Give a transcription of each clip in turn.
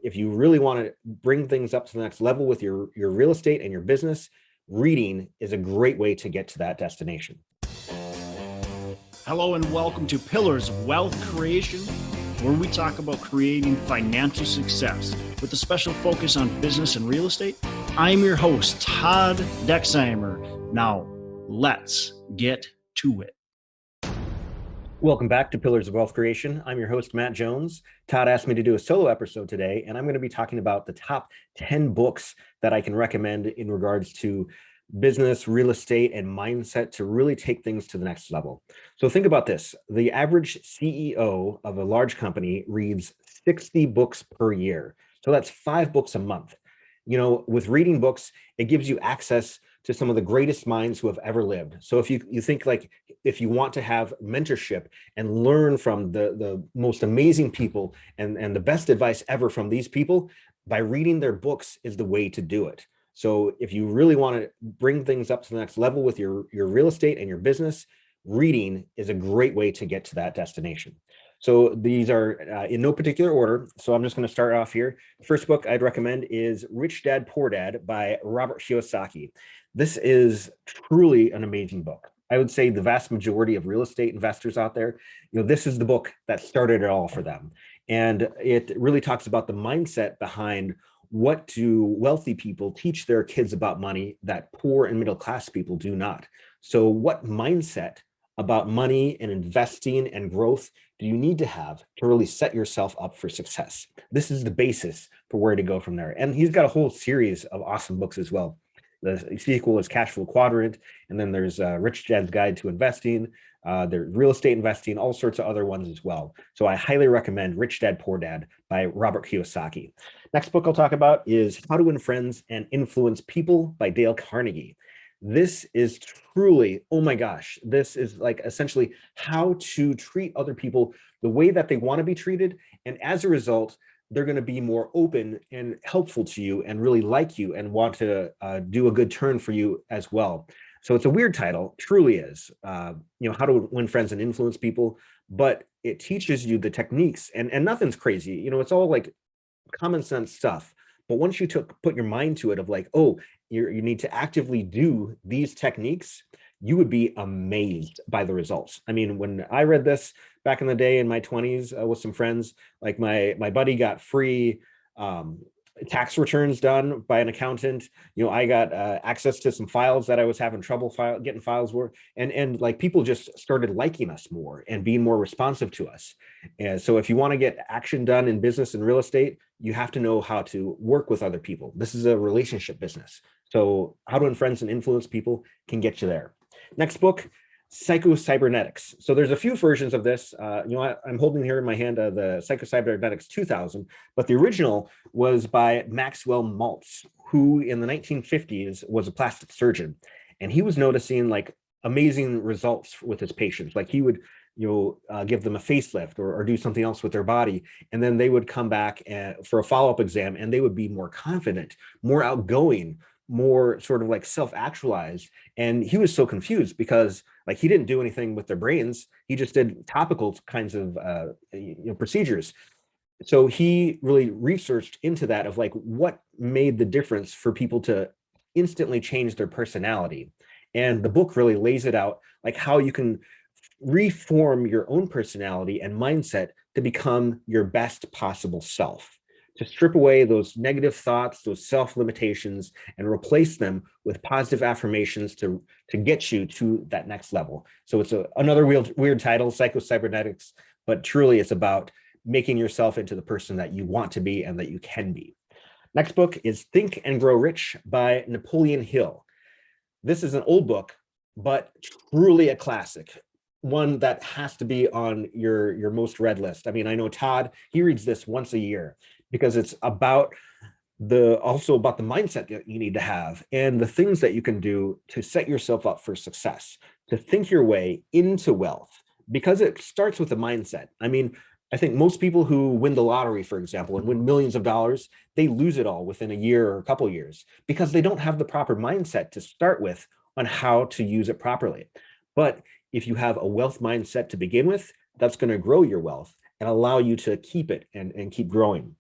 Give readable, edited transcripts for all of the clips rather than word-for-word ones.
if you really want to bring things up to the next level with your real estate and your business, reading is a great way to get to that destination. Hello and welcome to Pillars of Wealth Creation, where we talk about creating financial success with a special focus on business and real estate. I'm your host, Todd Dexheimer. Now, let's get to it. Welcome back to Pillars of Wealth Creation. I'm your host, Matt Jones. Todd asked me to do a solo episode today, and I'm going to be talking about the top 10 books that I can recommend in regards to business, real estate, and mindset to really take things to the next level. So think about this. The average CEO of a large company reads 60 books per year. So that's 5 books a month. You know, with reading books, it gives you access to some of the greatest minds who have ever lived. So if you think like, if you want to have mentorship and learn from the most amazing people and the best advice ever from these people, by reading their books is the way to do it. So if you really want to bring things up to the next level with your real estate and your business, reading is a great way to get to that destination. So these are in no particular order. So I'm just going to start off here. The first book I'd recommend is Rich Dad, Poor Dad by Robert Kiyosaki. This is truly an amazing book. I would say the vast majority of real estate investors out there, this is the book that started it all for them. And it really talks about the mindset behind what do wealthy people teach their kids about money that poor and middle class people do not. So what mindset about money and investing and growth do you need to have to really set yourself up for success? This is the basis for where to go from there. And he's got a whole series of awesome books as well. The sequel is Cash Flow Quadrant, and then there's Rich Dad's Guide to Investing, there's Real Estate Investing, all sorts of other ones as well. So I highly recommend Rich Dad, Poor Dad by Robert Kiyosaki. Next book I'll talk about is How to Win Friends and Influence People by Dale Carnegie. This is truly, oh my gosh, this is like essentially how to treat other people the way that they want to be treated. And as a result, they're going to be more open and helpful to you and really like you and want to do a good turn for you as well. So it's a weird title, truly is, How to Win Friends and Influence People, but it teaches you the techniques and nothing's crazy. It's all like common sense stuff. But once you put your mind to it of like, oh, you need to actively do these techniques, you would be amazed by the results. I mean, when I read this back in the day in my 20s with some friends, like my buddy got free tax returns done by an accountant. I got access to some files that I was having trouble getting files for, and like people just started liking us more and being more responsive to us. And so if you want to get action done in business and real estate, you have to know how to work with other people. This is a relationship business. So How to Win Friends and Influence People can get you there. Next book, Psycho-Cybernetics. So there's a few versions of this. I'm holding here in my hand the Psycho-Cybernetics 2000, but the original was by Maxewell Maltz, who in the 1950s was a plastic surgeon. And he was noticing like amazing results with his patients. Like he would give them a facelift or do something else with their body. And then they would come back for a follow-up exam and they would be more confident, more outgoing, more sort of like self-actualized. And he was so confused because like he didn't do anything with their brains. He just did topical kinds of procedures. So he really researched into that of like what made the difference for people to instantly change their personality. And the book really lays it out, like how you can reform your own personality and mindset to become your best possible self, to strip away those negative thoughts, those self-limitations, and replace them with positive affirmations to get you to that next level. So it's another weird title, Psycho-Cybernetics, but truly it's about making yourself into the person that you want to be and that you can be. Next book is Think and Grow Rich by Napoleon Hill. This is an old book, but truly a classic. One that has to be on your most read list. I mean, I know Todd, he reads this once a year because it's also about the mindset that you need to have and the things that you can do to set yourself up for success, to think your way into wealth, because it starts with the mindset. I mean, I think most people who win the lottery, for example, and win millions of dollars, they lose it all within a year or a couple of years because they don't have the proper mindset to start with on how to use it properly. But if you have a wealth mindset to begin with, that's going to grow your wealth and allow you to keep it and keep growing.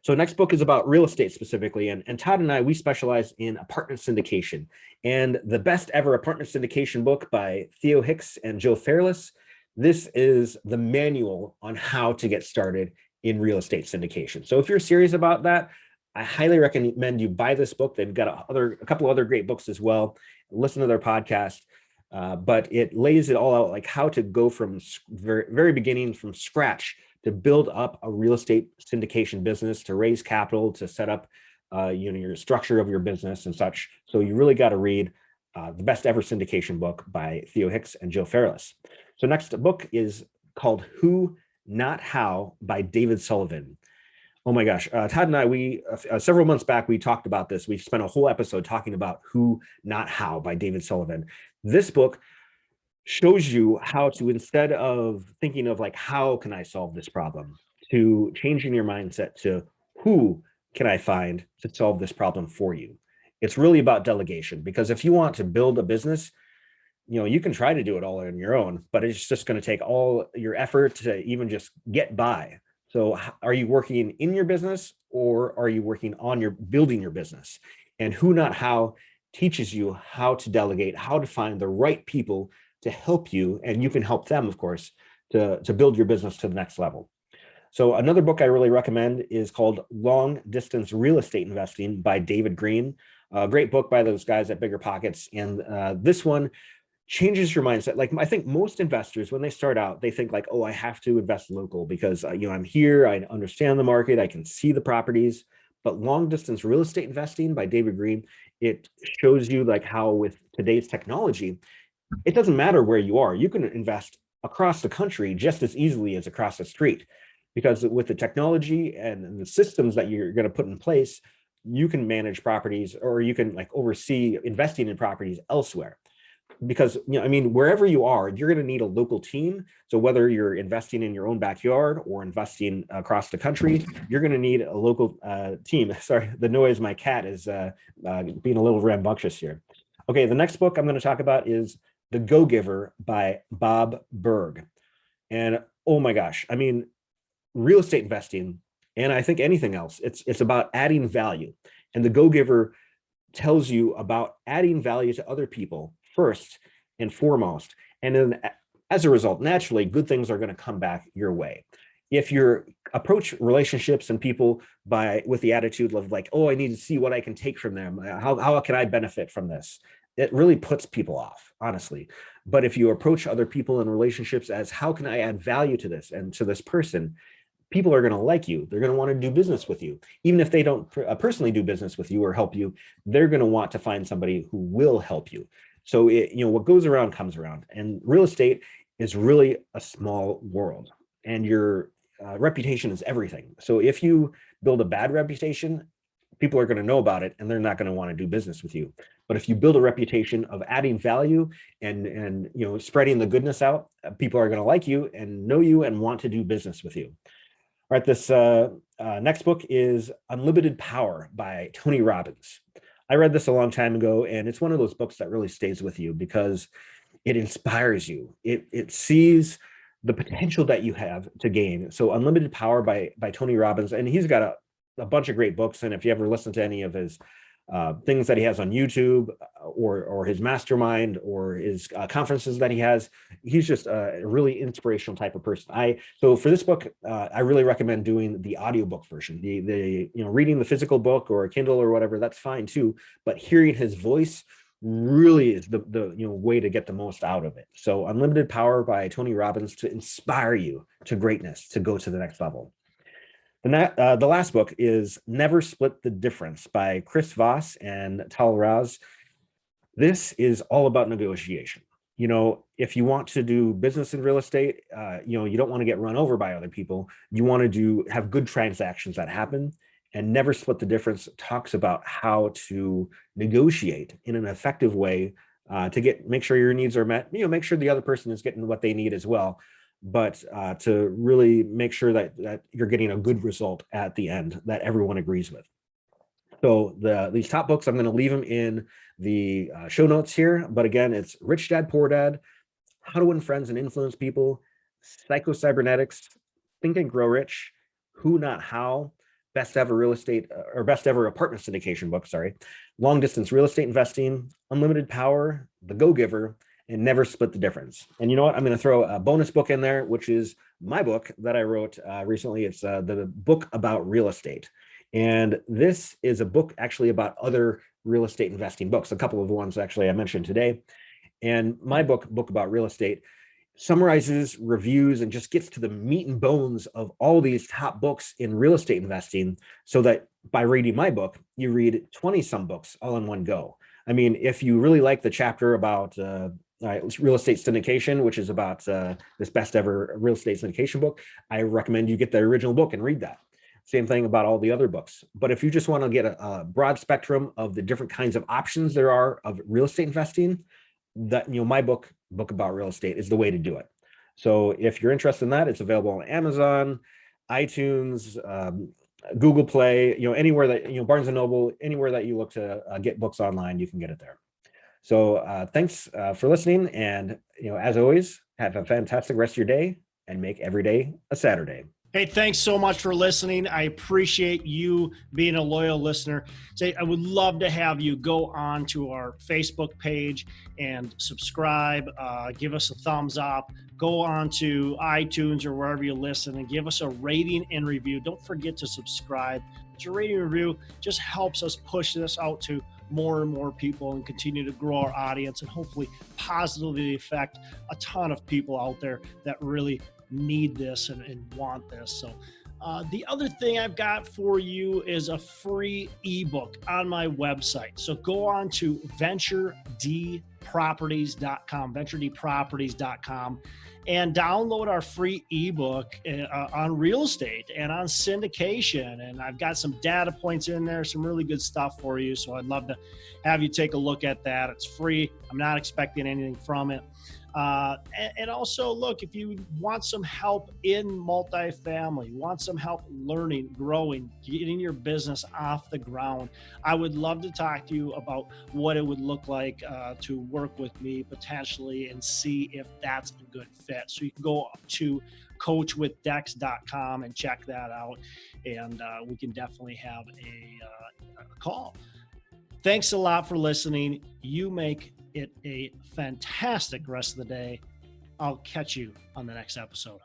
So next book is about real estate specifically. And Todd and I, we specialize in apartment syndication. And the best ever apartment syndication book by Theo, Hicks, and Joe Fairless. This is the manual on how to get started in real estate syndication. So if you're serious about that, I highly recommend you buy this book. They've got a couple other great books as well. Listen to their podcast. But it lays it all out, like how to go from very beginning, from scratch, to build up a real estate syndication business, to raise capital, to set up your structure of your business and such. So you really got to read the best ever syndication book by Theo Hicks and Joe Fairless. So next book is called Who, Not How by David Sullivan. Oh my gosh, Todd and I, we several months back, we talked about this. We spent a whole episode talking about Who, Not How by David Sullivan. This book shows you how to, instead of thinking of like, how can I solve this problem, to changing your mindset to who can I find to solve this problem for you. It's really about delegation, because if you want to build a business, you can try to do it all on your own, but it's just going to take all your effort to even just get by. So are you working in your business, or are you working on building your business? And Who, Not How teaches you how to delegate, how to find the right people to help you, and you can help them, of course, to build your business to the next level. So another book I really recommend is called Long Distance Real Estate Investing by David Greene. A great book by those guys at Bigger Pockets. And this one changes your mindset. Like, I think most investors, when they start out, they think like, oh, I have to invest local because I'm here, I understand the market, I can see the properties. But Long Distance Real Estate Investing by David Greene, it shows you like how with today's technology, it doesn't matter where you are. You can invest across the country just as easily as across the street, because with the technology and the systems that you're going to put in place, you can manage properties, or you can like oversee investing in properties elsewhere. Because wherever you are, you're going to need a local team. So whether you're investing in your own backyard or investing across the country, you're going to need a local team. Sorry, the noise, my cat is being a little rambunctious here. Okay, the next book I'm going to talk about is The Go-Giver by Bob Burg. And oh my gosh, real estate investing, and I think anything else, it's about adding value. And The Go-Giver tells you about adding value to other people first and foremost. And then as a result, naturally, good things are going to come back your way. If you approach relationships and people with the attitude of like, oh, I need to see what I can take from them, how can I benefit from this? It really puts people off, honestly. But if you approach other people in relationships as, how can I add value to this and to this person, people are going to like you. They're going to want to do business with you. Even if they don't personally do business with you or help you, they're going to want to find somebody who will help you. So what goes around comes around, and real estate is really a small world, and your reputation is everything. So if you build a bad reputation, people are going to know about it, and they're not going to want to do business with you. But if you build a reputation of adding value and spreading the goodness out, people are going to like you and know you and want to do business with you. All right, this next book is Unlimited Power by Tony Robbins. I read this a long time ago, and it's one of those books that really stays with you because it inspires you. It sees the potential that you have to gain. So Unlimited Power by Tony Robbins, and he's got a bunch of great books. And if you ever listen to any of his things that he has on YouTube or his mastermind or his conferences that he has, he's just a really inspirational type of person. So for this book, I really recommend doing the audiobook version. The reading the physical book or a Kindle or whatever, that's fine too, but hearing his voice really is the way to get the most out of it. So Unlimited Power by Tony Robbins, to inspire you to greatness, to go to the next level. The last book is Never Split the Difference by Chris Voss and Tahl. This is all about negotiation. If you want to do business in real estate, you don't want to get run over by other people. You want to have good transactions that happen. And Never Split the Difference talks about how to negotiate in an effective way to make sure your needs are met. Make sure the other person is getting what they need as well, but to really make sure that you're getting a good result at the end that everyone agrees with. So these top books, I'm going to leave them in the show notes here. But again, it's Rich Dad, Poor Dad, How to Win Friends and Influence People, Psycho-Cybernetics, Think and Grow Rich, Who, Not How, best ever real estate or best ever apartment syndication book, sorry, Long Distance Real Estate Investing, Unlimited Power, The Go-Giver, and Never Split the Difference. And you know what? I'm going to throw a bonus book in there, which is my book that I wrote recently. It's the book about real estate. And this is a book actually about other real estate investing books, a couple of the ones actually I mentioned today. And my book about real estate, summarizes, reviews, and just gets to the meat and bones of all these top books in real estate investing, so that by reading my book, you read 20 some books all in one go. I mean, if you really like the chapter about real estate syndication, which is about this best ever real estate syndication book, I recommend you get the original book and read that. Same thing about all the other books. But if you just want to get a broad spectrum of the different kinds of options there are of real estate investing, that, you know, my book about real estate is the way to do it. So if you're interested in that, it's available on Amazon, iTunes, Google Play, you know, anywhere that, you know, Barnes and Noble, anywhere that you look to get books online, you can get it there. So thanks for listening. And, you know, as always, have a fantastic rest of your day and make every day a Saturday. Hey, thanks so much for listening. I appreciate you being a loyal listener. I would love to have you go on to our Facebook page and subscribe, give us a thumbs up, go on to iTunes or wherever you listen and give us a rating and review. Don't forget to subscribe. Your rating and review just helps us push this out to more and more people and continue to grow our audience and hopefully positively affect a ton of people out there that really need this and want this. So the other thing I've got for you is a free ebook on my website. So go on to venturedproperties.com, and download our free ebook on real estate and on syndication. And I've got some data points in there, some really good stuff for you. So I'd love to have you take a look at that. It's free. I'm not expecting anything from it. And also, look, if you want some help in multifamily, want some help learning, growing, getting your business off the ground, I would love to talk to you about what it would look like to work with me potentially and see if that's a good fit. So you can go to coachwithdex.com and check that out, and we can definitely have a call. Thanks a lot for listening. You make it a fantastic rest of the day. I'll catch you on the next episode.